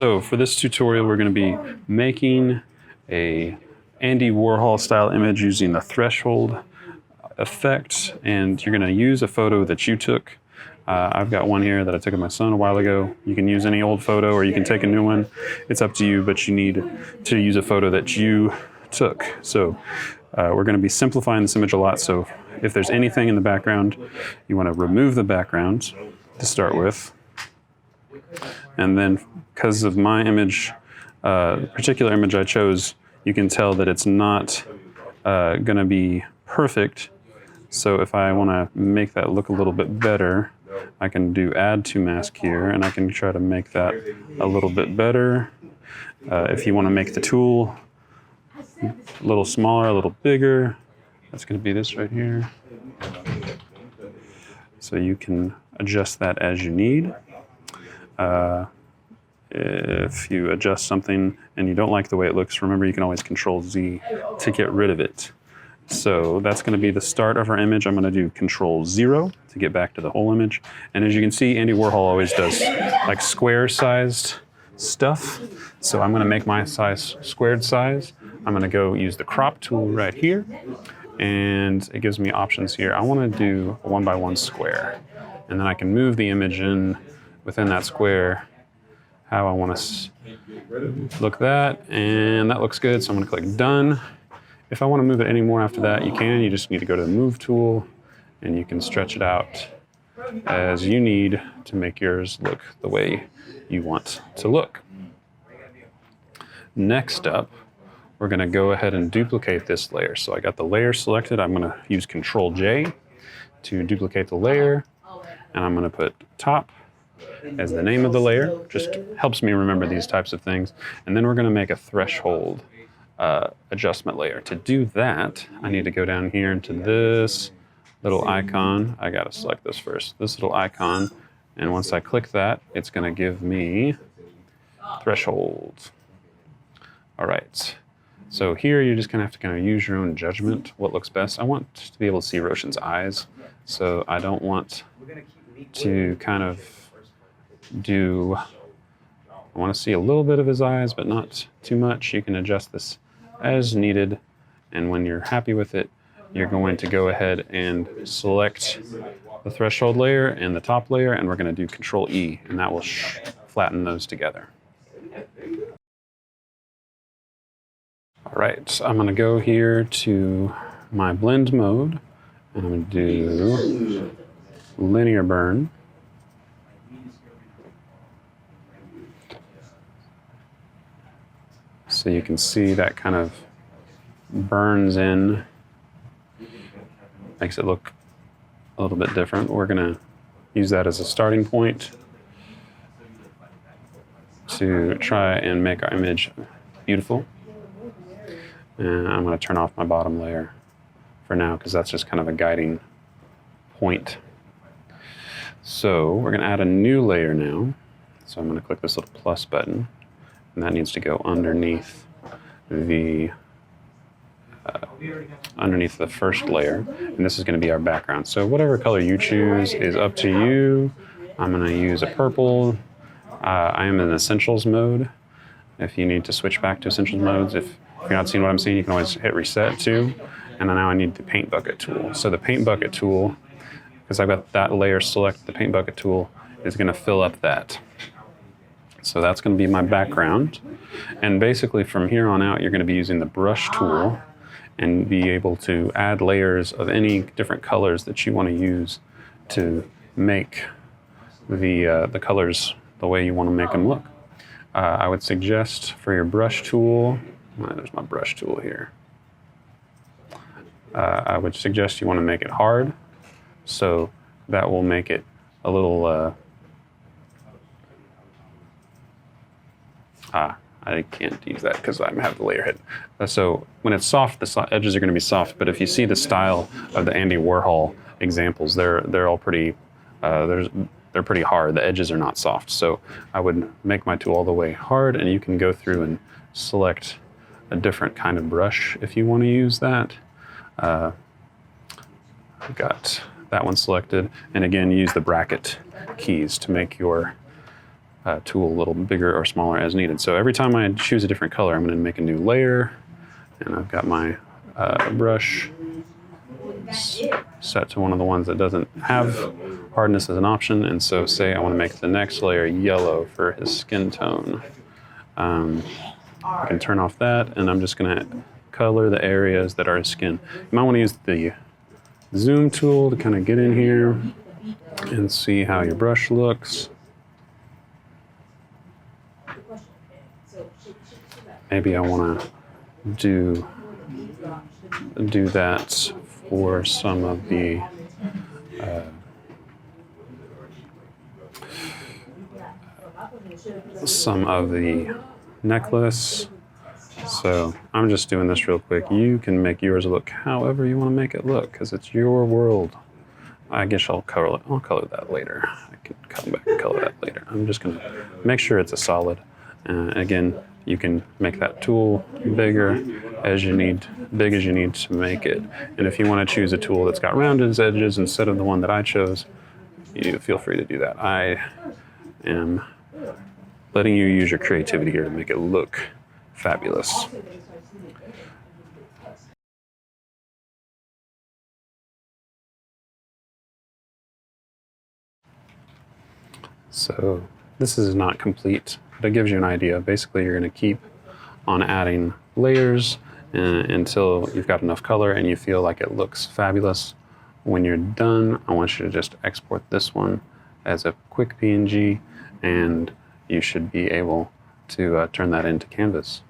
So for this tutorial, we're going to be making a Andy Warhol style image using the threshold effect, and you're going to use a photo that you took. I've got one here that I took of my son a while ago. You can use any old photo or you can take a new one. It's up to you, but you need to use a photo that you took. So we're going to be simplifying this image a lot, so if there's anything in the background, you want to remove the background to start with. And then because of my image, particular image I chose, you can tell that it's not going to be perfect. So if I want to make that look a little bit better, I can do add to mask here, and I can try to make that a little bit better. If you want to make the tool a little smaller, a little bigger, that's going to be this right here. So you can adjust that as you need. If you adjust something and you don't like the way it looks, remember you can always Control Z to get rid of it. So that's going to be the start of our image. I'm going to do Control 0 to get back to the whole image. And as you can see, Andy Warhol always does like square-sized stuff. So I'm going to make my size squared size. I'm going to go use the crop tool right here, and it gives me options here. I want to do a 1x1 square, and then I can move the image in within that square how I want to look that, and that looks good, so I'm going to click Done. If I want to move it any more after that, you can. You just need to go to the Move tool, and you can stretch it out as you need to make yours look the way you want to look. Next up, we're going to go ahead and duplicate this layer. So I got the layer selected. I'm going to use Control J to duplicate the layer, and I'm going to put Top as the name of the layer. Just helps me remember these types of things. And then we're going to make a threshold adjustment layer. To do that, I need to go down here into this little icon. I got to select this first. This little icon. And once I click that, it's going to give me threshold. All right. So here you're just going to have to kind of use your own judgment what looks best. I want to be able to see Roshan's eyes, so I don't want to kind of I want to see a little bit of his eyes, but not too much. You can adjust this as needed, and when you're happy with it, you're going to go ahead and select the threshold layer and the top layer, and we're going to do Control E, and that will flatten those together. All right, I'm going to go here to my blend mode, and I'm going to do linear burn. So you can see that kind of burns in, makes it look a little bit different. We're going to use that as a starting point to try and make our image beautiful. And I'm going to turn off my bottom layer for now because that's just kind of a guiding point. So we're going to add a new layer now. So I'm going to click this little plus button, and that needs to go underneath the first layer, and this is going to be our background. So whatever color you choose is up to you. I'm going to use a purple. I am in Essentials mode. If you need to switch back to Essentials modes, if you're not seeing what I'm seeing, you can always hit reset too. And then now I need the paint bucket tool. So the paint bucket tool, because I've got that layer selected, the paint bucket tool is going to fill up that. So that's going to be my background. And basically from here on out, you're going to be using the brush tool and be able to add layers of any different colors that you want to use to make the colors the way you want to make them look. I would suggest for your brush tool, there's my brush tool here. I would suggest you want to make it hard, so that will make it a little I can't use that because I have the layer hidden. So when it's soft, the edges are going to be soft. But if you see the style of the Andy Warhol examples, they're all pretty they're pretty hard. The edges are not soft. So I would make my tool all the way hard, and you can go through and select a different kind of brush if you want to use that. I've got that one selected, and again, use the bracket keys to make your tool a little bigger or smaller as needed. So every time I choose a different color, I'm going to make a new layer, and I've got my brush set to one of the ones that doesn't have hardness as an option. And so say I want to make the next layer yellow for his skin tone. I can turn off that, and I'm just going to color the areas that are his skin. You might want to use the zoom tool to kind of get in here and see how your brush looks. Maybe I want to do that for some of the necklace. So I'm just doing this real quick. You can make yours look however you want to make it look, because it's your world. I guess I'll color that later. I can come back and color that later. I'm just going to make sure it's a solid. Again, you can make that tool bigger as you need, big as you need to make it. And if you want to choose a tool that's got rounded edges instead of the one that I chose, you feel free to do that. I am letting you use your creativity here to make it look fabulous. So this is not complete, but it gives you an idea. Basically, you're going to keep on adding layers until you've got enough color and you feel like it looks fabulous. When you're done, I want you to just export this one as a quick PNG, and you should be able to turn that into Canvas.